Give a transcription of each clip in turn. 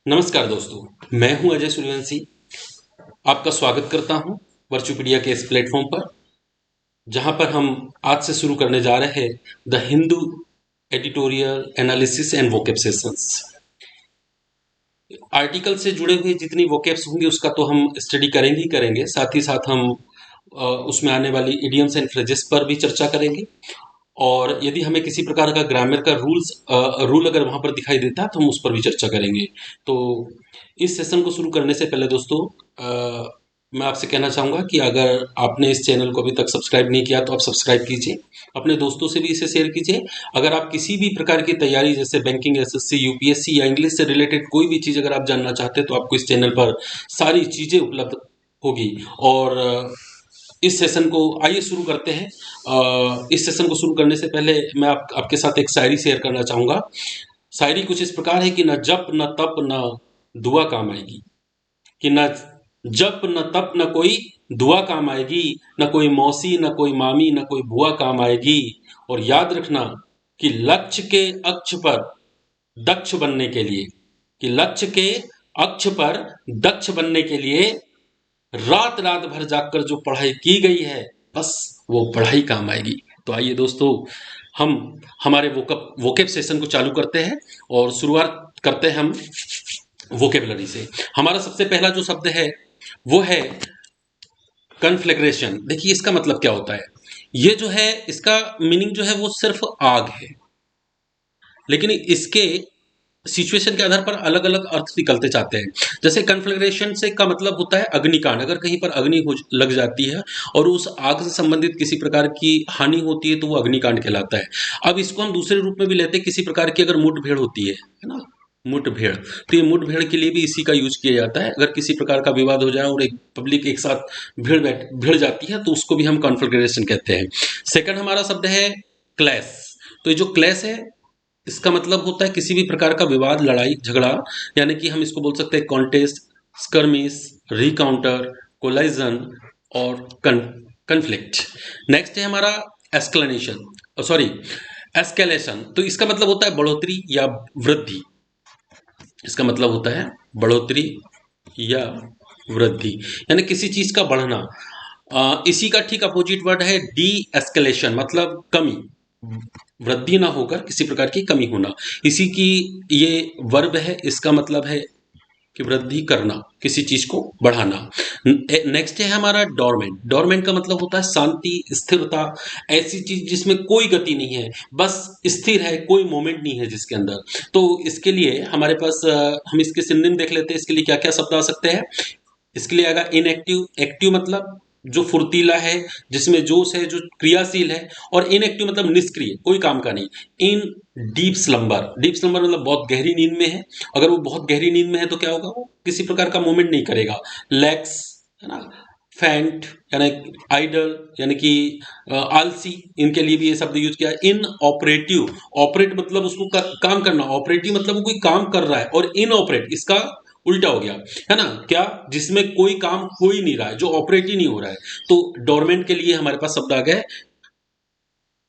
नमस्कार दोस्तों, मैं हूं अजय सूर्यवंशी। आपका स्वागत करता हूं वर्चुपीडिया के इस प्लेटफॉर्म पर, जहां पर हम आज से शुरू करने जा रहे हैं the Hindu editorial analysis and vocab sessions. Article से जुड़े हुए जितनी वोकेब्स होंगे उसका तो हम स्टडी करेंगे ही करेंगे, साथ ही साथ हम उसमें आने वाली इडियम्स एंड फ्रेजेस पर भी चर्चा करेंगे। और यदि हमें किसी प्रकार का ग्रामर का रूल अगर वहां पर दिखाई देता है तो हम उस पर भी चर्चा करेंगे। तो इस सेशन को शुरू करने से पहले दोस्तों, मैं आपसे कहना चाहूँगा कि अगर आपने इस चैनल को अभी तक सब्सक्राइब नहीं किया तो आप सब्सक्राइब कीजिए, अपने दोस्तों से भी इसे शेयर कीजिए। अगर आप किसी भी प्रकार की तैयारी जैसे बैंकिंग, एसएससी, यूपीएससी या इंग्लिश से रिलेटेड कोई भी चीज़ अगर आप जानना चाहते हैं तो आपको इस चैनल पर सारी चीज़ें उपलब्ध होगी। और इस सेशन को आइए शुरू करते हैं। इस सेशन को शुरू करने से पहले मैं आपके साथ एक शायरी शेयर करना चाहूँगा। शायरी कुछ इस प्रकार है कि न जप न तप न दुआ काम आएगी, कि न जप न तप न कोई दुआ काम आएगी, न कोई मौसी न कोई मामी न कोई बुआ काम आएगी। और याद रखना कि लक्ष्य के अक्ष पर दक्ष बनने के लिए, कि लक्ष्य के अक्ष पर दक्ष बनने के लिए रात रात भर जागकर जो पढ़ाई की गई है बस वो पढ़ाई काम आएगी। तो आइए दोस्तों, हम हमारे वोकेब सेशन को चालू करते हैं और शुरुआत करते हैं हम वोकेबलरी से। हमारा सबसे पहला जो शब्द है वो है कन्फ्लैग्रेशन। देखिए इसका मतलब क्या होता है। ये जो है इसका मीनिंग जो है वो सिर्फ आग है, लेकिन इसके सिचुएशन के आधार पर अलग अलग अर्थ निकलते जाते हैं। जैसे कन्फ्लैग्रेशन से का मतलब होता है अग्निकांड। अगर कहीं पर अग्नि लग जाती है और उस आग से संबंधित किसी प्रकार की हानि होती है तो वो अग्निकांड कहलाता है। अब इसको हम दूसरे रूप में भी लेते हैं, किसी प्रकार की अगर मुठभेड़ होती है ना, मुठभेड़, तो ये मुठभेड़ के लिए भी इसी का यूज किया जाता है। अगर किसी प्रकार का विवाद हो जाए और एक पब्लिक एक साथ भिड़ जाती है तो उसको भी हम कॉन्फ्लैग्रेशन कहते हैं। सेकंड हमारा शब्द है क्लैश। तो ये जो क्लैश है इसका मतलब होता है किसी भी प्रकार का विवाद, लड़ाई झगड़ा, यानी कि हम इसको बोल सकते हैं कॉन्टेस्ट, स्कर्मिस, रिकाउंटर, कोलाइजन और कन्फ्लिक्ट। नेक्स्ट है हमारा एस्कलेशन, सॉरी एस्केलेशन। तो इसका मतलब होता है बढ़ोतरी या वृद्धि। इसका मतलब होता है बढ़ोतरी या वृद्धि, यानी किसी चीज का बढ़ना। इसी का ठीक अपोजिट वर्ड है डी एस्केलेशन, मतलब कमी, वृद्धि ना होकर किसी प्रकार की कमी होना। इसी की ये वर्ब है, इसका मतलब है कि वृद्धि करना, किसी चीज को बढ़ाना। नेक्स्ट है हमारा डोरमेंट। डोरमेंट का मतलब होता है शांति, स्थिरता, ऐसी चीज जिसमें कोई गति नहीं है, बस स्थिर है, कोई मोमेंट नहीं है जिसके अंदर। तो इसके लिए हमारे पास हम इसके सिनोनिम देख लेते हैं। इसके लिए क्या क्या शब्द आ सकते हैं। इसके लिए आएगा इनएक्टिव। एक्टिव मतलब जो फुर्तीला है, जिसमें जोश है, जो क्रियाशील है। और इनएक्टिव मतलब निष्क्रिय, कोई काम का नहीं। इन डीप स्लम्बर, डीप स्लम्बर मतलब बहुत गहरी नींद में है। अगर वो बहुत गहरी नींद में है तो क्या होगा, वो किसी प्रकार का मूवमेंट नहीं करेगा। लैक्स, है ना, फैंट यानी आइडल, यानी कि आलसी, इनके लिए भी ये शब्द यूज किया है। इन ऑपरेटिव, ऑपरेट मतलब उसको काम करना, ऑपरेटिव मतलब वो कोई काम कर रहा है, और इन ऑपरेट इसका उल्टा हो गया, है ना, क्या, जिसमें कोई काम हो ही नहीं रहा है, जो ऑपरेट ही नहीं हो रहा है। तो डोरमेंट के लिए हमारे पास शब्द आ गए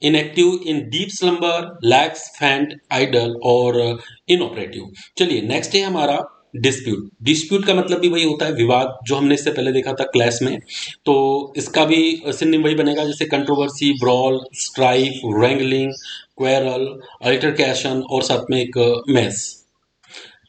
inactive, in deep slumber, lax, faint, idle और इनऑपरेटिव। चलिए नेक्स्ट है हमारा डिस्प्यूट। डिस्प्यूट का मतलब भी वही होता है विवाद, जो हमने इससे पहले देखा था क्लास में। तो इसका भी सिनोनिम वही बनेगा जैसे controversy, brawl, strife, wrangling, quarrel, altercation और साथ में एक मैस।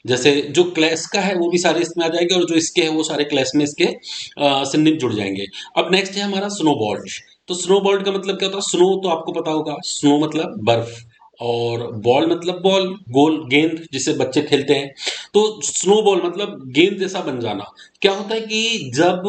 जैसे जो क्लैश का है वो भी सारे इसमें आ जाएंगे, और जो इसके हैं वो सारे क्लैश में इसके सिनोनिम जुड़ जाएंगे। अब नेक्स्ट है हमारा स्नोबॉल्ट। तो स्नोबॉल्ट का मतलब क्या होता है। स्नो तो आपको पता होगा, स्नो मतलब बर्फ, और बॉल मतलब बॉल, गोल गेंद जिसे बच्चे खेलते हैं। तो स्नोबॉल मतलब गेंद जैसा बन जाना। क्या होता है कि जब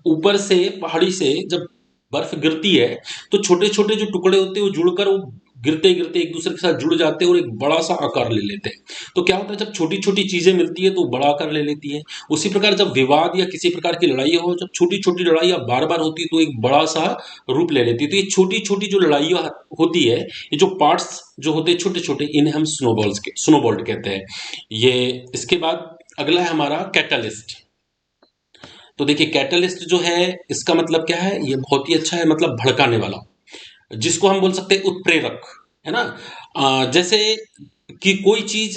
ऊपर से पहाड़ी से जब बर्फ गिरती है तो छोटे छोटे जो टुकड़े होते हैं वो जुड़कर वो गिरते गिरते एक दूसरे के साथ जुड़ जाते हैं और एक बड़ा सा आकार ले लेते हैं। तो क्या होता है, जब छोटी छोटी चीजें मिलती है तो बड़ा आकार ले लेती है। उसी प्रकार जब विवाद या किसी प्रकार की लड़ाई हो, जब छोटी छोटी लड़ाइयाँ बार बार होती है तो एक बड़ा सा रूप ले लेती है। तो ये छोटी छोटी जो लड़ाइयाँ होती है, ये जो पार्ट्स जो होते हैं छोटे छोटे, इन्हें हम स्नोबॉल्ट कहते हैं। ये इसके बाद अगला है हमारा कैटलिस्ट। तो देखिए कैटलिस्ट जो है इसका मतलब क्या है, ये बहुत ही अच्छा है, मतलब भड़काने वाला, जिसको हम बोल सकते हैं उत्प्रेरक, है ना। जैसे कि कोई चीज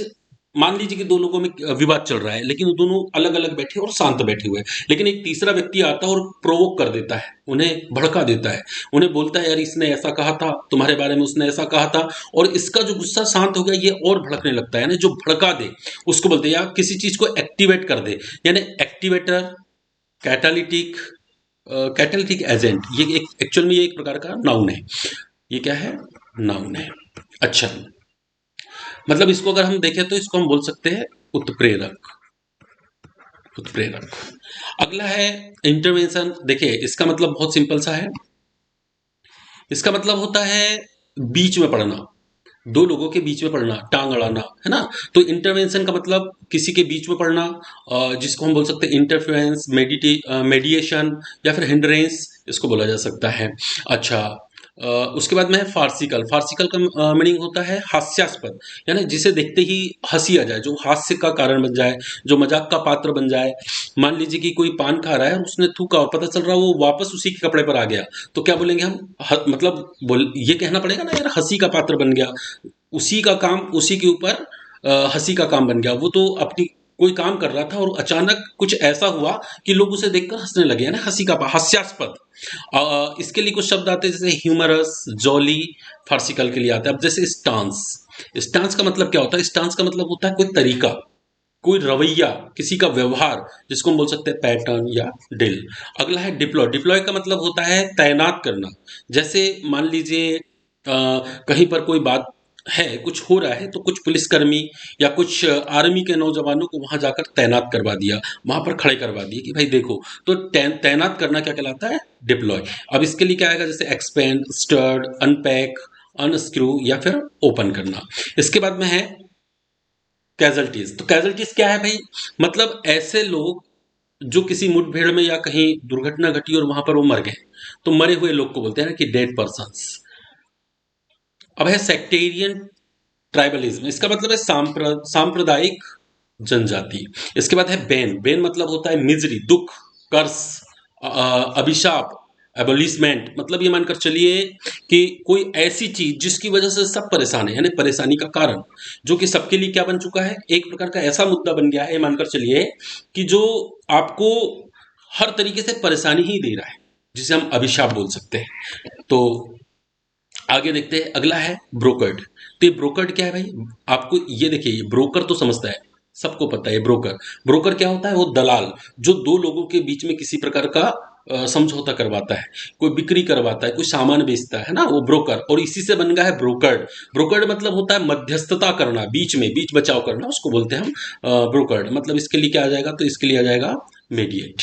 मान लीजिए कि दो लोगों में विवाद चल रहा है, लेकिन वो दोनों अलग अलग बैठे और शांत बैठे हुए हैं, लेकिन एक तीसरा व्यक्ति आता है और प्रोवोक कर देता है, उन्हें भड़का देता है, उन्हें बोलता है यार इसने ऐसा कहा था तुम्हारे बारे में, उसने ऐसा कहा था, और इसका जो गुस्सा शांत हो गया ये और भड़कने लगता है, यानी जो भड़का दे उसको बोलते हैं, या किसी चीज को एक्टिवेट कर दे, यानी एक्टिवेटर, कैटालिटिक, कैटालिटिक एजेंट, ये एक एक्चुअल में ये एक प्रकार का नाउन है। ये क्या है? नाउन है। अच्छा, मतलब इसको अगर हम देखें तो इसको हम बोल सकते हैं उत्प्रेरक। उत्प्रेरक। अगला है इंटरवेंशन। देखिए इसका मतलब बहुत सिंपल सा है, इसका मतलब होता है बीच में पड़ना, दो लोगों के बीच में पड़ना, टांग अड़ाना, है ना। तो इंटरवेंशन का मतलब किसी के बीच में पड़ना, जिसको हम बोल सकते हैं इंटरफेरेंस, मेडिएशन, या फिर हिंड्रेंस, इसको बोला जा सकता है। अच्छा, उसके बाद में है फार्सिकल। फार्सिकल का मीनिंग होता है हास्यास्पद, यानी जिसे देखते ही हंसी आ जाए, जो हास्य का कारण बन जाए, जो मजाक का पात्र बन जाए। मान लीजिए कि कोई पान खा रहा है और उसने थूका और पता चल रहा है वो वापस उसी के कपड़े पर आ गया, तो क्या बोलेंगे हम? मतलब ये कहना पड़ेगा ना यार हंसी का पात्र बन गया, उसी का काम उसी के ऊपर हंसी का काम बन गया। वो तो अपनी कोई काम कर रहा था और अचानक कुछ ऐसा हुआ कि लोग उसे देखकर हंसने लगे, ना हंसी का हास्यास्पद। इसके लिए कुछ शब्द आते हैं जैसे ह्यूमरस, जॉली, फार्सिकल के लिए आता है। अब जैसे स्टांस। स्टांस का मतलब क्या होता है? स्टांस का मतलब होता है कोई तरीका, कोई रवैया, किसी का व्यवहार, जिसको हम बोल सकते हैं पैटर्न या डिल। अगला है डिप्लॉय। डिप्लॉय का मतलब होता है तैनात करना। जैसे मान लीजिए कहीं पर कोई बात है, कुछ हो रहा है, तो कुछ पुलिसकर्मी या कुछ आर्मी के नौजवानों को वहां जाकर तैनात करवा दिया, वहां पर खड़े करवा दिए कि भाई देखो। तो तैनात करना क्या कहलाता है? डिप्लॉय। अब इसके लिए क्या आएगा? जैसे एक्सपेंड, स्टर्ड, अनपैक, अनस्क्रू, या फिर ओपन करना। इसके बाद में है कैजुअल्टीज। तो कैजुअल्टीज क्या है भाई? मतलब ऐसे लोग जो किसी मुठभेड़ में या कहीं दुर्घटना घटी और वहां पर वो मर गए, तो मरे हुए लोग को बोलते हैं ना कि डेड पर्सन्स। अब है सेक्टेरियन ट्राइबलिज्म। इसका मतलब है सांप्रदायिक जनजाति। इसके बाद है बैन। बैन मतलब होता है मिजरी, दुख, कर्स, अभिशाप, एबोलिशमेंट। मतलब ये मानकर चलिए कि कोई ऐसी चीज जिसकी वजह से सब परेशान है, यानी परेशानी का कारण, जो कि सबके लिए क्या बन चुका है? एक प्रकार का ऐसा मुद्दा बन गया है, मानकर चलिए कि जो आपको हर तरीके से परेशानी ही दे रहा है, जिसे हम अभिशाप बोल सकते हैं। तो आगे देखते हैं, अगला है ब्रोकर्ड। तो ये ब्रोकर्ड क्या है भाई? आपको ये देखिए, ये ब्रोकर तो समझता है, सबको पता है ब्रोकर। ब्रोकर क्या होता है? वो दलाल, जो दो लोगों के बीच में किसी प्रकार का समझौता करवाता है, कोई बिक्री करवाता है, कोई सामान बेचता है ना, वो ब्रोकर। और इसी से बन गया है ब्रोकर्ड। ब्रोकर्ड मतलब होता है मध्यस्थता करना, बीच में बीच बचाव करना, उसको बोलते हैं हम ब्रोकर्ड। मतलब इसके लिए क्या आ जाएगा? तो इसके लिए आ जाएगा मीडिएट।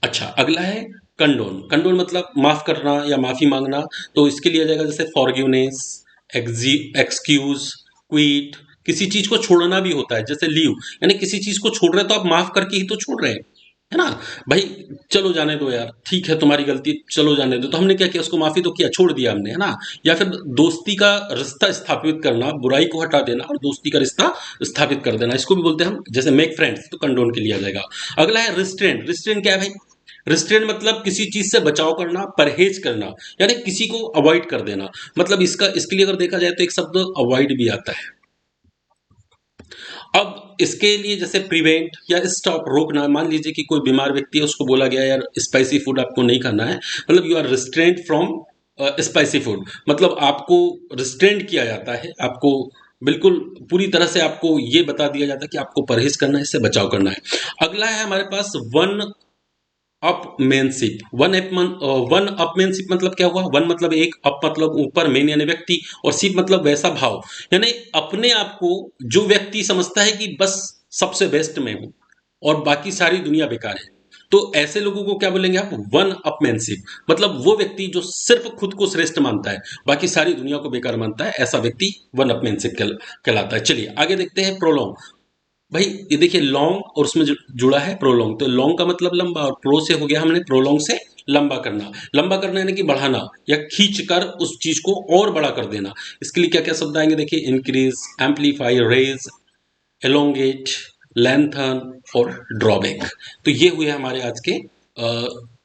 अच्छा, अगला है कंडोन। कंडोन मतलब माफ करना या माफी मांगना। तो इसके लिए आ जाएगा जैसे फॉरगिवनेस, एक्सक्यूज, क्विट। किसी चीज को छोड़ना भी होता है, जैसे लीव, यानी किसी चीज को छोड़ रहे हैं तो आप माफ करके ही तो छोड़ रहे हैं, है ना। भाई चलो जाने दो यार, ठीक है तुम्हारी गलती, चलो जाने दो। तो हमने क्या किया? उसको माफी तो किया, छोड़ दिया हमने, है ना। या फिर दोस्ती का रिश्ता स्थापित करना, बुराई को हटा देना और दोस्ती का रिश्ता स्थापित कर देना, इसको भी बोलते हैं हम। जैसे मेक फ्रेंड्स, तो कंडोन के लिए आ जाएगा। अगला है रिस्ट्रेंट। रिस्ट्रेंट क्या है भाई? रिस्ट्रेंट मतलब किसी चीज से बचाव करना, परहेज करना, यानी किसी को अवॉइड कर देना। मतलब इसके लिए अगर देखा जाए तो एक शब्द अवॉइड भी आता है। अब इसके लिए जैसे प्रिवेंट या स्टॉप, रोकना। मान लीजिए कि कोई बीमार व्यक्ति है, उसको बोला गया यार स्पाइसी फूड आपको नहीं खाना है, मतलब you are restraint from spicy food. मतलब आपको रिस्ट्रेंट किया जाता है, आपको बिल्कुल पूरी तरह से आपको ये बता दिया जाता है कि आपको परहेज करना है, इससे बचाव करना है। अगला है हमारे पास वन अपमेनशिप। वन अपमेनशिप मतलब क्या हुआ? वन मतलब एक, अप मतलब ऊपर, मेन यानी व्यक्ति, और शिप मतलब वैसा भाव, यानी अपने आप को जो व्यक्ति समझता है कि बस सबसे बेस्ट में हूं और बाकी सारी दुनिया बेकार है, तो ऐसे लोगों को क्या बोलेंगे आप? One upmanship. मतलब वो व्यक्ति जो सिर्फ खुद को श्रेष्ठ मानता है, बाकी सारी दुनिया को बेकार मानता है, ऐसा व्यक्ति वन अपमैनशिप कहलाता है। चलिए आगे देखते हैं प्रोलॉन्ग। भाई ये देखिए लॉन्ग और उसमें जुड़ा है प्रोलॉन्ग। तो लॉन्ग का मतलब लंबा, और प्रो से हो गया हमने प्रोलॉन्ग से लंबा करना। लंबा करना यानी कि बढ़ाना या खींच कर उस चीज को और बड़ा कर देना। इसके लिए क्या क्या शब्द आएंगे? देखिए increase, amplify, raise, elongate, lengthen और ड्रॉबैक। तो ये हुए हमारे आज के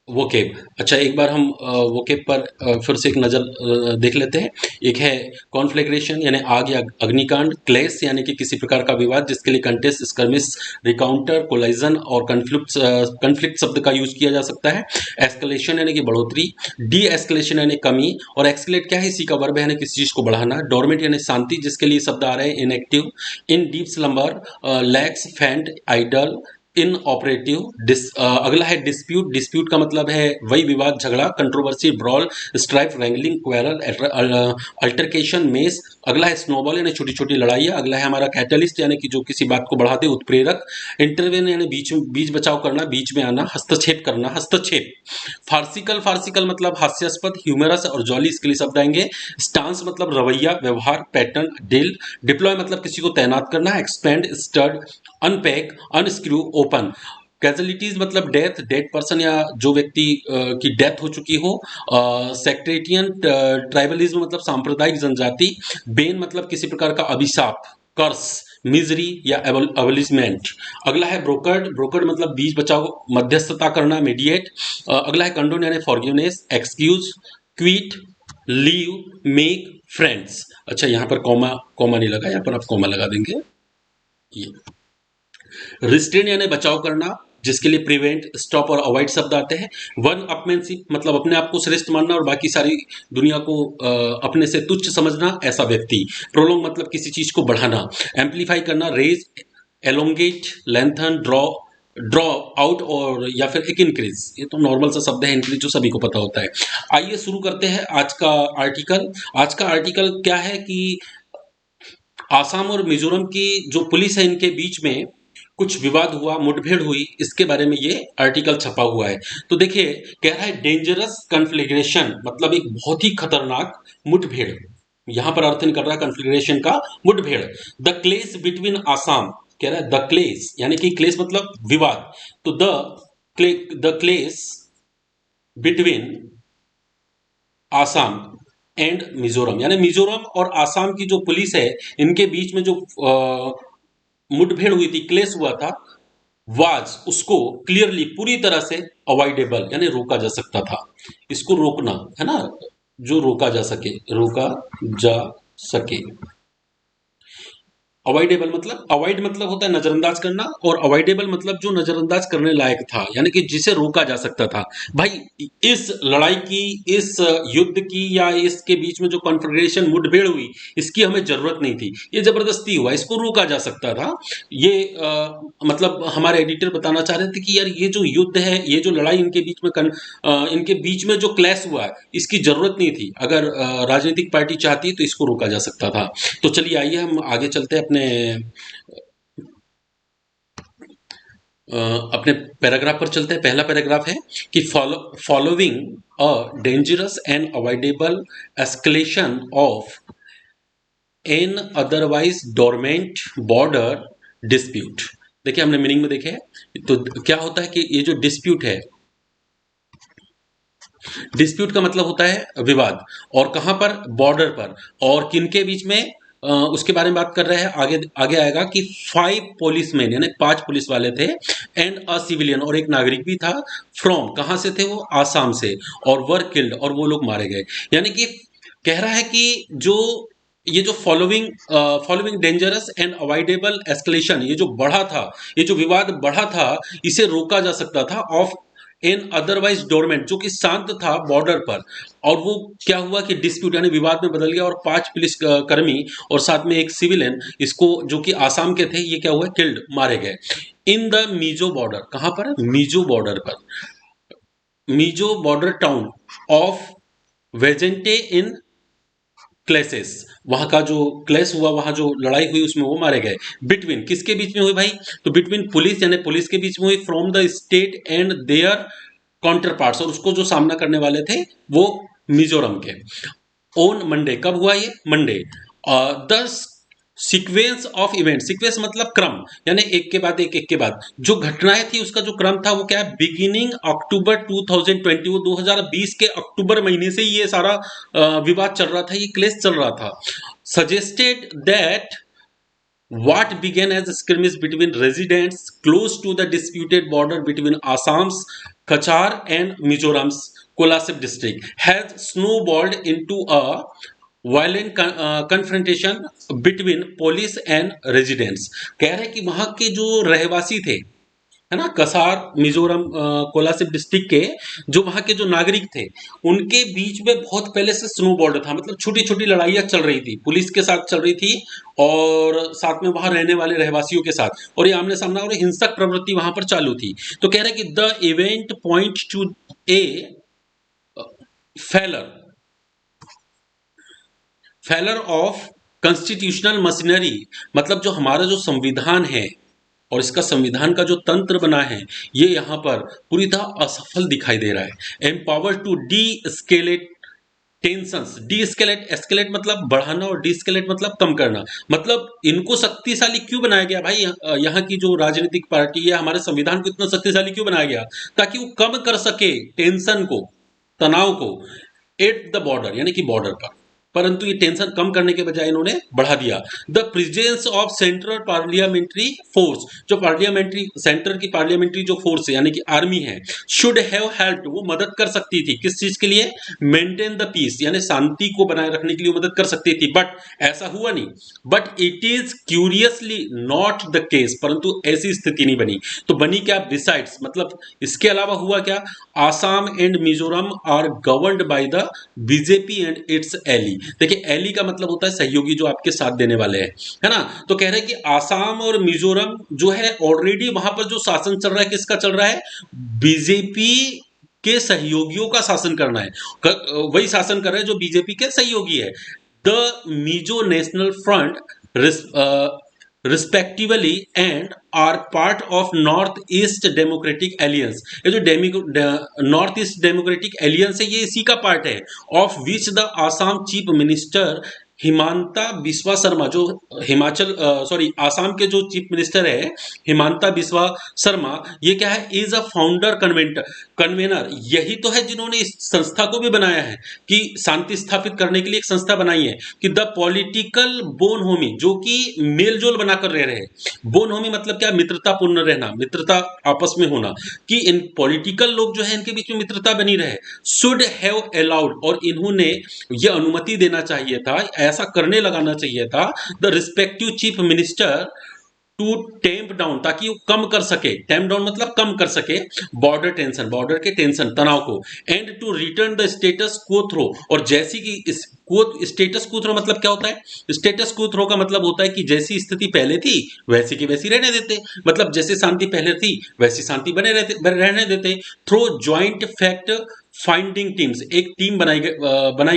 वोकेब। अच्छा, एक बार हम वोकेब पर फिर से एक नज़र देख लेते हैं। एक है कॉन्फ्लैग्रेशन यानी आग या अग्निकांड, क्लेश यानी कि किसी प्रकार का विवाद जिसके लिए कंटेस्ट, स्कर्मिश, रिकाउंटर, कोलाइजन और कन्फ्लिक्ट शब्द का यूज किया जा सकता है। एस्केलेशन यानी कि बढ़ोतरी, डी एस्केलेशन यानी कमी, और एक्सकेलेट क्या है, इसी का वर्ब है यानी किसी चीज को बढ़ाना। डोरमेंट यानी शांति जिसके लिए शब्द आ रहे हैं inactive. In deep slumber, lax, faint, idle, inoperative. अगला है डिस्प्यूट। डिस्प्यूट का मतलब है वही विवाद, झगड़ा, controversy, brawl, strife, wrangling, quarrel, altercation, mess. अगला है स्नोबॉल यानी छोटी छोटी लड़ाइयाँ। अगला है हमारा कैटलिस्ट यानी कि जो किसी बात को बढ़ा दे, उत्प्रेरक। इंटरवेन यानी बीच बीच बचाव करना, बीच में आना, हस्तक्षेप करना, हस्तक्षेप। फार्सिकल, फार्सिकल मतलब हास्यास्पद, ह्यूमरस और जॉली, इसके लिए शब्द आएंगे। स्टांस मतलब रवैया, व्यवहार, पैटर्न, डिल। डिप्लॉय मतलब किसी को तैनात करना, expand, stud, unpack, unscrew, open. Casualties मतलब डेथ, डेड पर्सन या जो व्यक्ति की डेथ हो चुकी हो। सेक्रेटियन, ट्राइबलिज्म मतलब सांप्रदायिक जनजाति। बेन मतलब किसी प्रकार का अभिशाप, कर्स, मिजरी या एबलिशमेंट। अगला है ब्रोकर्ड। ब्रोकर्ड मतलब बीच बचाव, मध्यस्थता करना, मीडिएट। अगला है कंडोन यानी forgiveness, excuse, quit, leave, make, friends. अच्छा, यहाँ पर कॉमा कॉमा नहीं लगा, यहाँ पर आप कॉमा लगा देंगे। ये रिस्ट्रेन यानी बचाव करना जिसके लिए प्रिवेंट, स्टॉप और अवॉइड शब्द आते हैं। वन अपमेनशिप मतलब अपने आप को श्रेष्ठ मानना और बाकी सारी दुनिया को अपने से तुच्छ समझना, ऐसा व्यक्ति। प्रोलोंग मतलब किसी चीज को बढ़ाना, एम्पलीफाई करना, raise, elongate, lengthen, draw, draw out और या फिर एक इंक्रीज। ये तो नॉर्मल सा शब्द है, इंक्रीज जो सभी को पता होता है। आइए शुरू करते हैं आज का आर्टिकल। आज का आर्टिकल क्या है कि आसाम और मिजोरम की जो पुलिस है इनके बीच में कुछ विवाद हुआ, मुठभेड़ हुई, इसके बारे में ये आर्टिकल छपा हुआ है। तो देखिए, कह रहा है डेंजरस कन्फ्लिग्रेशन मतलब एक बहुत ही खतरनाक मुठभेड़। यहां पर अर्थ कर रहा है कन्फ्लिग्रेशन का मुठभेड़। द क्लेश बिटवीन आसाम, कह रहा है द क्लेश यानी कि क्लेश मतलब विवाद, तो द क्लेश बिटवीन आसाम एंड मिजोरम यानी मिजोरम और आसाम की जो पुलिस है इनके बीच में जो मुठभेड़ हुई थी, क्लेश हुआ था, वाज उसको क्लियरली पूरी तरह से अवॉइडेबल यानी रोका जा सकता था। इसको रोकना है ना, जो रोका जा सके, रोका जा सके। अवॉइडेबल मतलब, अवॉइड मतलब होता है नजरअंदाज करना, और अवॉइडेबल मतलब जो नजरअंदाज करने लायक था यानी कि जिसे रोका जा सकता था। भाई, इस लड़ाई की, इस युद्ध की या इसके बीच में जो कॉन्फ्रेंटेशन मुठभेड़ हुई, इसकी हमें जरूरत नहीं थी, ये जबरदस्ती हुआ, इसको रोका जा सकता था। ये मतलब हमारे एडिटर बताना चाह रहे थे कि यार ये जो युद्ध है, ये जो लड़ाई इनके बीच में इनके बीच में जो क्लैश हुआ है, इसकी जरूरत नहीं थी। अगर राजनीतिक पार्टी चाहती तो इसको रोका जा सकता था। तो चलिए आइए हम आगे चलते हैं अपने पैराग्राफ पर चलते हैं। पहला पैराग्राफ है कि following a dangerous and avoidable escalation of an otherwise dormant border dispute. देखिए, हमने मीनिंग में देखे, तो क्या होता है कि ये जो डिस्प्यूट है, डिस्प्यूट का मतलब होता है विवाद, और कहां पर, बॉर्डर पर, और किनके बीच में, उसके बारे में बात कर रहे हैं। आगे आगे आएगा कि 5 पुलिसमैन यानी 5 पुलिस वाले थे, एंड अ सिविलियन और एक नागरिक भी था, फ्रॉम कहां से थे वो, आसाम से, और वर किल्ड और वो लोग मारे गए। यानी कि कह रहा है कि जो ये जो following dangerous and avoidable escalation, ये जो बढ़ा था, ये जो विवाद बढ़ा था, इसे रोका जा सकता था, ऑफ इन अदरवाइज डोरमेंट जो कि शांत था बॉर्डर पर। और वो क्या हुआ कि डिस्प्यूट यानी विवाद में बदल गया, और 5 पुलिस कर्मी और साथ में एक सिविलियन, इसको जो कि आसाम के थे, ये क्या हुआ, किल्ड, मारे गए। इन द मीजो बॉर्डर, कहां पर, मीजो बॉर्डर पर, मीजो बॉर्डर टाउन ऑफ वेजेंटे इन क्लेसेस, वहां का जो क्लेश हुआ, वहां जो लड़ाई हुई, उसमें वो मारे गए। बिटवीन किसके बीच में हुई भाई, तो बिटवीन पुलिस यानी पुलिस के बीच में हुई, from the state and their counterparts, और उसको जो सामना करने वाले थे वो मिजोरम के। ऑन मंडे, कब हुआ ये, Monday. The sequence of event, sequence मतलब क्रम, यानी एक के बाद एक, एक के बाद जो घटनाएं थी उसका जो क्रम था वो क्या है, बिगिनिंग अक्टूबर 2020, वो 2020 के अक्टूबर महीने से ये सारा विवाद चल रहा था, ये क्लेश चल रहा था। Suggested that what began as a skirmish between residents close to the disputed border between Assam's Kachar and Mizoram's Kolasip district has snowballed into a violent confrontation between police and residents. कह रहे हैं कि वहां के जो रहवासी थे, है ना, कसार मिजोरम कोलासिब डिस्ट्रिक्ट के जो वहां के जो नागरिक थे, उनके बीच में बहुत पहले से स्नोबॉल्ड था, मतलब छोटी छोटी लड़ाइयां चल रही थी, पुलिस के साथ चल रही थी और साथ में वहां रहने वाले रहवासियों के साथ, और ये आमने सामना और हिंसक प्रवृत्ति वहां पर चालू थी। तो कह रहे हैं कि the event point two A failure failure of constitutional machinery, मतलब जो हमारा जो संविधान है और इसका संविधान का जो तंत्र बना है, ये यहाँ पर पूरी तरह असफल दिखाई दे रहा है। Empower to deescalate tensions, deescalate, escalate मतलब बढ़ाना और डी स्केलेट मतलब कम करना, मतलब इनको शक्तिशाली क्यों बनाया गया भाई, यहाँ की जो राजनीतिक पार्टी है, हमारे संविधान को इतना शक्तिशाली क्यों बनाया गया, ताकि वो कम कर सके टेंशन को, तनाव को एट द बॉर्डर, यानी कि बॉर्डर पर। परंतु ये टेंशन कम करने के बजाय इन्होंने बढ़ा दिया। The presence of central parliamentary force, जो पार्लियामेंट्री सेंटर की पार्लियामेंट्री जो फोर्स है यानी कि आर्मी है, शुड हैव हेल्प्ड, वो मदद कर सकती थी किस चीज के लिए, मेंटेन द पीस, यानी शांति को बनाए रखने के लिए मदद कर सकती थी, बट ऐसा हुआ नहीं। But it is curiously not the case, परंतु ऐसी स्थिति नहीं बनी। तो बनी क्या, बिसाइड्स मतलब इसके अलावा हुआ क्या, Assam and Mizoram are governed by the BJP and its ally. देखिए एली का मतलब होता है सहयोगी, जो आपके साथ देने वाले हैं, है ना। तो कह रहे हैं कि आसाम और मिजोरम जो है ऑलरेडी वहां पर जो शासन चल रहा है, किसका चल रहा है, बीजेपी के सहयोगियों का शासन करना है, वही शासन कर रहे हैं जो बीजेपी के सहयोगी है। The Mizo National Front respectively and are part of North East Democratic Alliance, ये जो नॉर्थ ईस्ट डेमोक्रेटिक एलियंस है, ये इसी का पार्ट है। Of which the Assam chief minister Himanta Biswa Sharma, जो हिमाचल सॉरी आसाम के जो चीफ मिनिस्टर है हिमांता बिस्वा शर्मा, ये क्या है, इज अ फाउंडर कन्वेनर, यही तो है जिन्होंने इस संस्था को भी बनाया है, कि शांति स्थापित करने के लिए एक संस्था बनाई है, कि द पॉलिटिकल बोन होमी, जो कि मेलजोल बनाकर रह रहे हैं। बोन होमी मतलब क्या, मित्रतापूर्ण रहना, मित्रता आपस में होना, कि इन पॉलिटिकल लोग जो है इनके बीच में मित्रता बनी रहे, शुड हैव अलाउड, और इन्होंने ये अनुमति देना चाहिए था, ऐसा करने लगाना चाहिए था, the respective chief minister to tamp down, ताकि वो कम कर सके, टेम्प डाउन मतलब कम कर सके बॉर्डर टेंशन, बॉर्डर के टेंशन तनाव को, and to return the status quo through, और जैसी कि इस स्टेटस को थ्रो मतलब क्या होता है, स्टेटस को थ्रो का मतलब होता है कि जैसी स्थिति पहले थी वैसी की वैसी रहने देते, मतलब जैसे शांति पहले थी वैसी शांति रहने देते। Through joint fact finding teams, एक टीम बनाई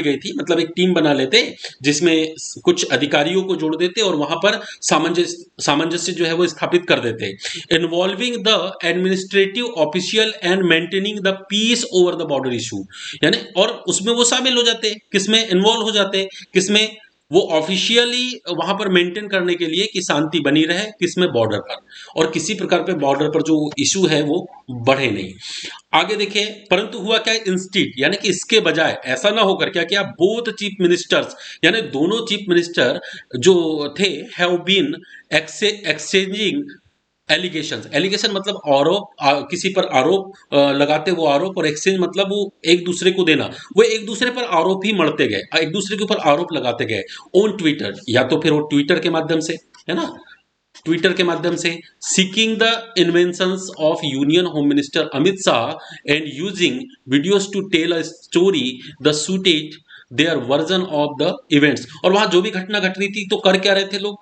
गई थी, मतलब एक टीम बना लेते जिसमें कुछ अधिकारियों को जोड़ देते और वहां पर सामंजस्य जो है वो स्थापित कर देते, involving the administrative official and maintaining the peace over the border issue, यानी और उसमें वो शामिल हो जाते, किसमें इन्वॉल्व हो जाते, किसमें, वो ऑफिशियली वहां पर मेंटेन करने के लिए कि शांति बनी रहे, किसमें, बॉर्डर पर, और किसी प्रकार पे बॉर्डर पर जो इशू है वो बढ़े नहीं। आगे देखिए, परंतु हुआ क्या, इंस्टीट यानी कि इसके बजाय, ऐसा ना होकर क्या किया, बोथ चीफ मिनिस्टर्स यानी दोनों चीफ मिनिस्टर जो थे, हैव बीन एक्सचेंजिंग एलिगेशन मतलब आरोप, किसी पर आरोप लगाते वो आरोप, और एक्सचेंज मतलब वो एक दूसरे को देना, वो एक दूसरे पर आरोप ही मढ़ते गए, एक दूसरे के ऊपर आरोप लगाते गए, ऑन ट्विटर, या तो फिर वो ट्विटर के माध्यम से, है ना, ट्विटर के माध्यम से, seeking the inventions of union home minister Amit Shah and using videos to tell a story the सूटेज their version of the events, और वहां जो भी घटना घट रही थी तो कर क्या रहे थे लोग,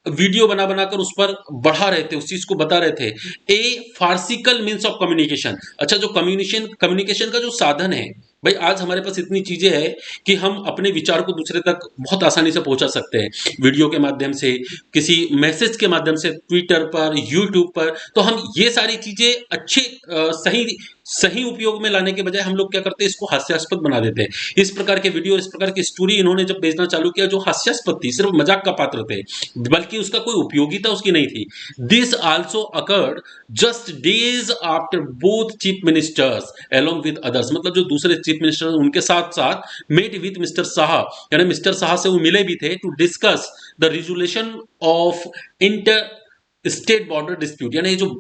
वीडियो बना बनाकर उस पर बढ़ा रहे थे, उस चीज को बता रहे थे। ए फार्सिकल मीन्स ऑफ कम्युनिकेशन, अच्छा जो कम्युनिकेशन का जो साधन है भाई, आज हमारे पास इतनी चीजें हैं कि हम अपने विचार को दूसरे तक बहुत आसानी से पहुंचा सकते हैं, वीडियो के माध्यम से, किसी मैसेज के माध्यम से, ट्विटर पर, यूट्यूब पर, तो हम ये सारी चीजें अच्छे सही सही उपयोग में लाने के बजाय हम लोग क्या करते हैं, इसको हास्यास्पद बना देते हैं। इस प्रकार के वीडियो, इस प्रकार की स्टोरी इन्होंने जब भेजना चालू किया जो हास्यास्पद थी, सिर्फ मजाक का पात्र थे, बल्कि उसका कोई उपयोगिता उसकी नहीं थी। This also occurred just days after both chief ministers along with others, मतलब जो दूसरे चीफ मिनिस्टर उनके साथ साथ मेट विद मिस्टर शाह, यानी मिस्टर शाह से वो मिले भी थे, to discuss the resolution of inter state border dispute, यानी जो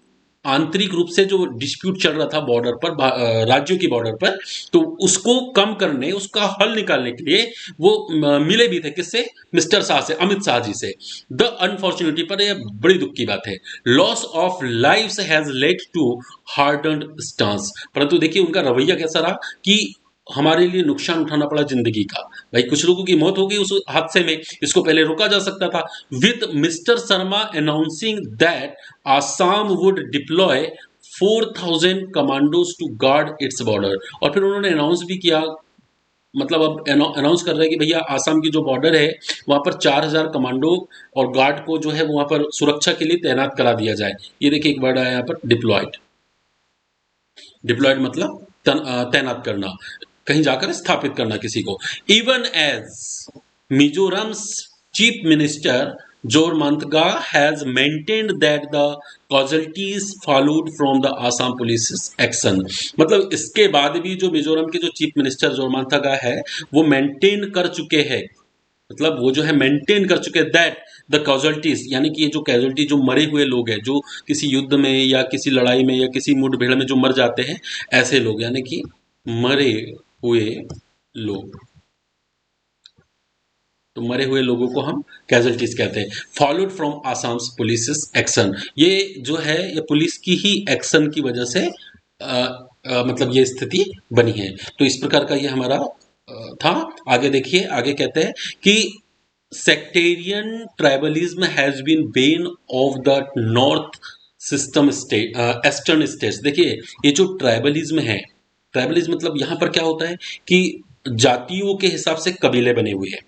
आंतरिक रूप से जो डिस्प्यूट चल रहा था बॉर्डर पर, राज्यों की बॉर्डर पर, तो उसको कम करने, उसका हल निकालने के लिए वो मिले भी थे। किससे? मिस्टर शाह से, अमित शाह जी से। द अनफॉर्चुनेटली, पर यह बड़ी दुख की बात है, loss of lives has led to hardened stance, परंतु देखिए उनका रवैया कैसा रहा कि हमारे लिए नुकसान उठाना पड़ा जिंदगी का। भाई कुछ लोगों की मौत हो गई उस हादसे में, इसको पहले रोका जा सकता था। With mister Sharma announcing that Assam would deploy 4,000 commandos to guard its border, और फिर उन्होंने अनाउंस भी किया, मतलब अब अनाउंस कर रहे हैं कि भैया आसाम की जो बॉर्डर है वहां पर 4,000 कमांडो और गार्ड को जो है वहां पर सुरक्षा के लिए तैनात करा दिया जाए। ये देखिए एक वर्ड आया यहाँ पर, डिप्लॉयड। डिप्लॉयड मतलब तैनात करना, कहीं जाकर स्थापित करना किसी को। Even as Mizoram's chief minister Zoramthanga has maintained that the casualties followed from the Assam police action, मतलब इसके बाद भी जो मिजोरम के जो चीफ मिनिस्टर जोरमंतगा है वो मेंटेन कर चुके हैं, मतलब वो जो है मेंटेन कर चुके हैं दैट द कॉजल्टीज, यानी कि ये जो कैजुअलिटी, जो मरे हुए लोग हैं, जो किसी युद्ध में या किसी लड़ाई में या किसी मुठभेड़ में जो मर जाते हैं, ऐसे लोग, यानी कि मरे हुए लोग, तो मरे हुए लोगों को हम कैजुअलिटीज कहते हैं। Followed from Assam police action, ये जो है ये पुलिस की ही एक्शन की वजह से मतलब ये स्थिति बनी है। तो इस प्रकार का ये हमारा था। आगे देखिए, आगे कहते हैं कि sectarian tribalism has been bane of the north system state eastern states. देखिए ये जो ट्राइबलिज्म है, ट्राइबलिज्म मतलब यहाँ पर क्या होता है कि जातियों के हिसाब से कबीले बने हुए हैं।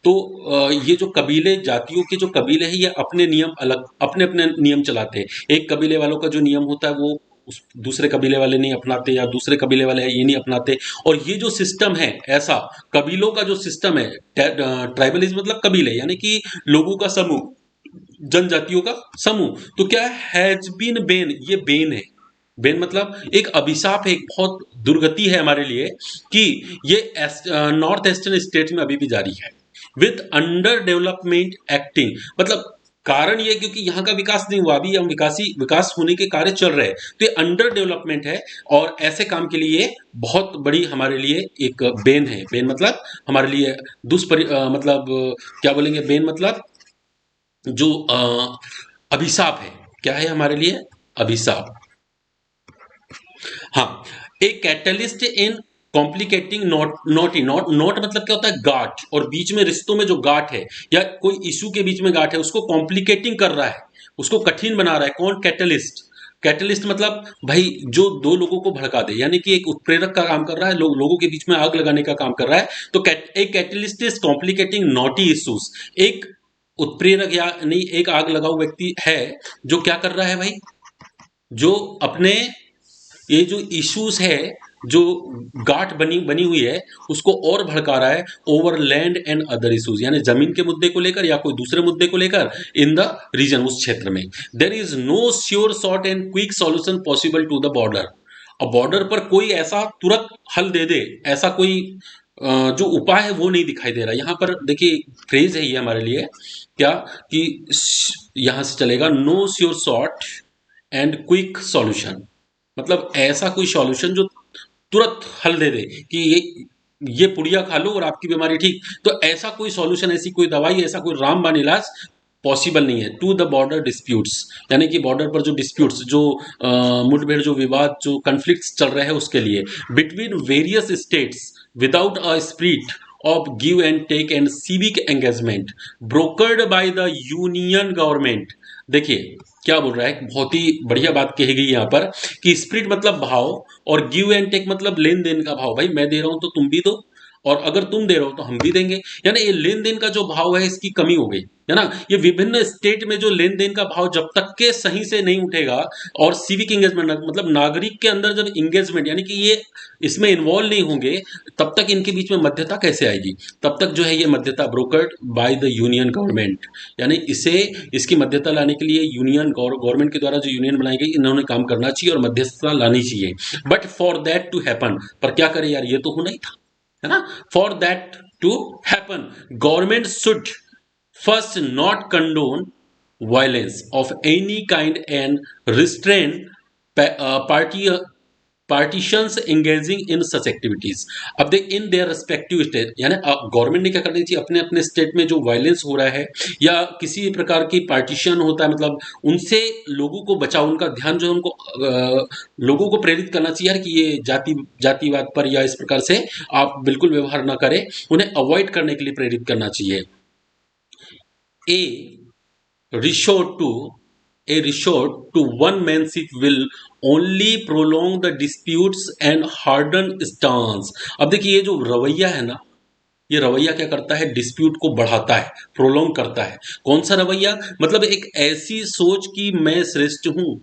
तो ये जो कबीले, जातियों के जो कबीले हैं, ये अपने नियम अलग, अपने अपने नियम चलाते हैं। एक कबीले वालों का जो नियम होता है वो उस दूसरे कबीले वाले नहीं अपनाते, या दूसरे कबीले वाले ये नहीं अपनाते। और ये जो सिस्टम है, ऐसा कबीलों का जो सिस्टम है, ट्राइबलिज्म मतलब कबीले, यानी कि लोगों का समूह, जनजातियों का समूह। तो क्या हैज बीन बेन, ये बेन है। बेन मतलब एक अभिशाप है, एक बहुत दुर्गति है हमारे लिए कि ये नॉर्थ ईस्टर्न स्टेट में अभी भी जारी है। विथ अंडर डेवलपमेंट एक्टिंग, मतलब कारण ये क्योंकि यहाँ का विकास नहीं हुआ, अभी हम विकास होने के कार्य चल रहे हैं, तो ये अंडर डेवलपमेंट है। और ऐसे काम के लिए बहुत बड़ी हमारे लिए एक बेन है। बेन मतलब हमारे लिए मतलब क्या बोलेंगे, बेन मतलब जो अभिशाप है। क्या है हमारे लिए? अभिशाप। हाँ, a catalyst in complicating not मतलब क्या होता है? गांठ, और बीच में रिश्तों में जो गांठ है या कोई इशू के बीच में गांठ है उसको कॉम्प्लिकेटिंग कर रहा है, उसको कठिन बना रहा है। कौन? कैटलिस्ट। कैटलिस्ट मतलब भाई जो दो लोगों को भड़का दे, यानी कि एक उत्प्रेरक का काम कर रहा है, लोगों के बीच में आग लगाने का काम कर रहा है। तो एक catalyst is complicating naughty issues, एक उत्प्रेरक या नहीं एक आग लगाऊ व्यक्ति है जो क्या कर रहा है भाई, जो अपने ये जो इश्यूज है, जो गांठ बनी बनी हुई है, उसको और भड़का रहा है over land and other issues, यानी जमीन के मुद्दे को लेकर या कोई दूसरे मुद्दे को लेकर इन द रीजन, उस क्षेत्र में। There is no sure short and quick solution possible to the border. अब बॉर्डर पर कोई ऐसा तुरंत हल दे दे, ऐसा कोई जो उपाय है वो नहीं दिखाई दे रहा। यहाँ पर देखिए फ्रेज है ये हमारे लिए क्या, कि यहां से चलेगा, no sure short and quick solution, मतलब ऐसा कोई सॉल्यूशन जो तुरंत हल दे दे कि ये पुड़िया खा लो और आपकी बीमारी ठीक। तो ऐसा कोई सॉल्यूशन, ऐसी कोई दवाई, ऐसा कोई रामबाण इलाज पॉसिबल नहीं है टू द बॉर्डर डिस्प्यूट्स, यानी कि बॉर्डर पर जो डिस्प्यूट्स, जो मुठभेड़, जो विवाद, जो कन्फ्लिक्ट्स चल रहे हैं उसके लिए between various states without a spirit of give and take and civic engagement brokered by the union government। देखिए क्या बोल रहा है, बहुत ही बढ़िया बात कही गई यहाँ पर कि स्पिरिट मतलब भाव, और गिव एंड टेक मतलब लेन देन का भाव। भाई मैं दे रहा हूं तो तुम भी दो, और अगर तुम दे रहे हो तो हम भी देंगे, यानी ये लेन देन का जो भाव है इसकी कमी हो गई है ना। ये विभिन्न स्टेट में जो लेन देन का भाव जब तक के सही से नहीं उठेगा, और सिविक एंगेजमेंट मतलब नागरिक के अंदर जब एंगेजमेंट, यानी कि ये इसमें इन्वॉल्व नहीं होंगे, तब तक इनके बीच में मध्यता कैसे आएगी? तब तक जो है ये मध्यता brokered by the union government, यानी इसे इसकी मध्यता लाने के लिए यूनियन गवर्नमेंट के द्वारा जो यूनियन बनाई गई, इन्होंने काम करना चाहिए और मध्यस्थता लानी चाहिए। But for that to happen, पर क्या करे यार, ये तो होना ही था, है ना। For that to happen government should first not condone violence of any kind and restrain party partisans engaging in such activities. अब देख इन देयर रिस्पेक्टिव स्टेट, यानी गवर्नमेंट ने क्या करनी चाहिए, अपने अपने स्टेट में जो वायलेंस हो रहा है या किसी भी प्रकार की पार्टीशन होता है, मतलब उनसे लोगों को बचाओ, उनका ध्यान जो है उनको लोगों को प्रेरित करना चाहिए यार कि ये जातिवाद पर या इस प्रकार से आप बिल्कुल व्यवहार ना करें, उन्हें अवॉइड करने के लिए प्रेरित करना चाहिए। ए resort to a resort to one manship will only prolong the disputes and harden stance। अब देखिए ये जो रवैया है ना, ये रवैया क्या करता है, डिस्प्यूट को बढ़ाता है, प्रोलॉन्ग करता है। कौन सा रवैया, मतलब एक ऐसी सोच कि मैं श्रेष्ठ हूं,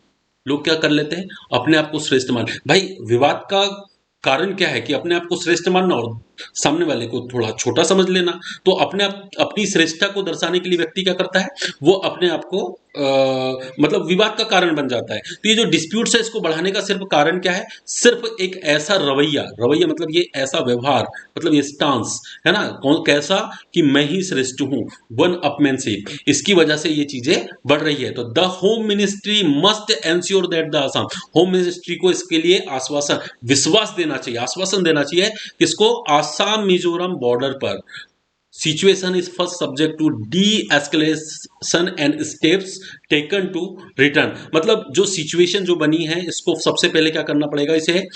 लोग क्या कर लेते हैं, अपने आप को श्रेष्ठ मान। भाई विवाद का कारण क्या है कि अपने आप को श्रेष्ठ मानना और सामने वाले को थोड़ा छोटा समझ लेना। तो अपने आप अपनी श्रेष्ठता को दर्शाने के लिए व्यक्ति क्या करता है, वो अपने आप को मतलब विवाद का कारण बन जाता है। तो ये जो डिस्प्यूट्स है इसको बढ़ाने का सिर्फ कारण क्या है, सिर्फ एक ऐसा रवैया, रवैया मतलब ये ऐसा व्यवहार, मतलब ये स्टांस है ना, कौन कैसा कि मैं ही श्रेष्ठ हूं, वन अपमैनशिप, इसकी वजह से ये चीजें बढ़ रही है। तो the home ministry must ensure that the Assam, home ministry को इसके लिए आश्वासन विश्वास देना चाहिए, आश्वासन देना चाहिए किसको, आसाम मिजोरम बॉर्डर पर situation is first subject to de-escalation and steps taken to return। मतलब जो सिचुएशन जो बनी है इसको सबसे पहले क्या करना पड़ेगा, इसे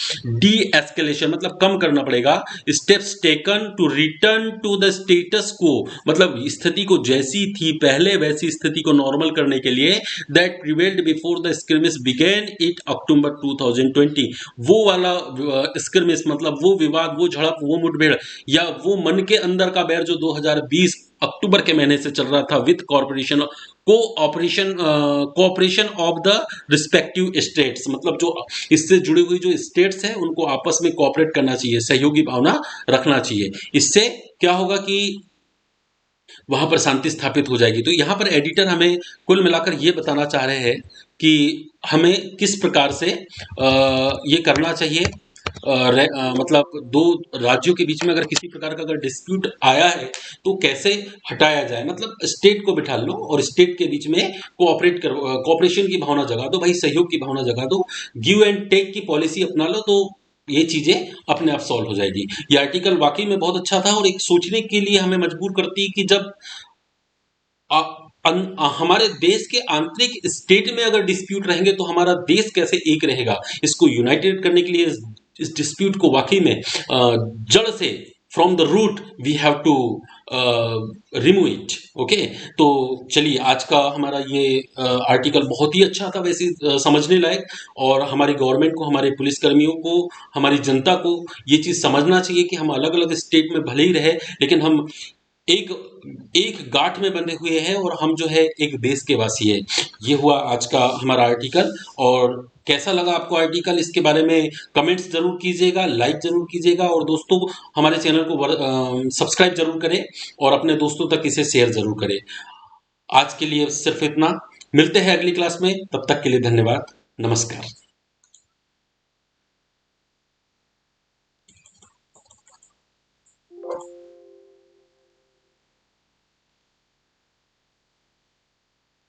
de-escalation मतलब कम करना पड़ेगा, steps taken to return to the status quo मतलब स्थिति को जैसी थी पहले वैसी स्थिति को नॉर्मल करने के लिए, that prevailed before the skirmish began in October 2020। वो वाला स्किर्मिश मतलब वो विवाद, वो झड़प, वो मुठभेड़ या वो मन के अंदर का बैर जो 2020 अक्टूबर के महीने से चल रहा था with corporation cooperation of the respective states, मतलब जो इससे जुड़ी हुई जो स्टेट्स हैं उनको आपस में कोऑपरेट करना चाहिए, सहयोगी भावना रखना चाहिए। इससे क्या होगा कि वहां पर शांति स्थापित हो जाएगी। तो यहाँ पर एडिटर हमें कुल मिलाकर ये बताना चाह रहे हैं कि हमें किस प्रकार से ये करना चाहिए। मतलब दो राज्यों के बीच में अगर किसी प्रकार का अगर डिस्प्यूट आया है तो कैसे हटाया जाए, मतलब स्टेट को बिठा लो और स्टेट के बीच में कोऑपरेट करो, कोऑपरेशन की भावना जगा दो भाई, सहयोग की भावना जगा दो, गिव एंड टेक की पॉलिसी अपना लो, तो ये चीजें अपने आप सॉल्व हो जाएगी। ये आर्टिकल वाकई में बहुत अच्छा था और एक सोचने के लिए हमें मजबूर करती है कि जब हमारे देश के आंतरिक स्टेट में अगर डिस्प्यूट रहेंगे तो हमारा देश कैसे एक रहेगा। इसको यूनाइटेड करने के लिए इस डिस्प्यूट को वाकई में जड़ से from the root we have to remove it. Okay, तो चलिए आज का हमारा ये आर्टिकल बहुत ही अच्छा था वैसे समझने लायक, और हमारी गवर्नमेंट को, हमारे पुलिसकर्मियों को, हमारी जनता को ये चीज़ समझना चाहिए कि हम अलग अलग स्टेट में भले ही रहे लेकिन हम एक एक गांठ में बंधे हुए हैं और हम जो है एक देश के वासी है। ये हुआ आज का हमारा आर्टिकल। और कैसा लगा आपको आर्टिकल, इसके बारे में कमेंट्स जरूर कीजिएगा, लाइक जरूर कीजिएगा और दोस्तों हमारे चैनल को सब्सक्राइब जरूर करें और अपने दोस्तों तक इसे शेयर जरूर करें। आज के लिए सिर्फ इतना, मिलते हैं अगली क्लास में, तब तक के लिए धन्यवाद, नमस्कार।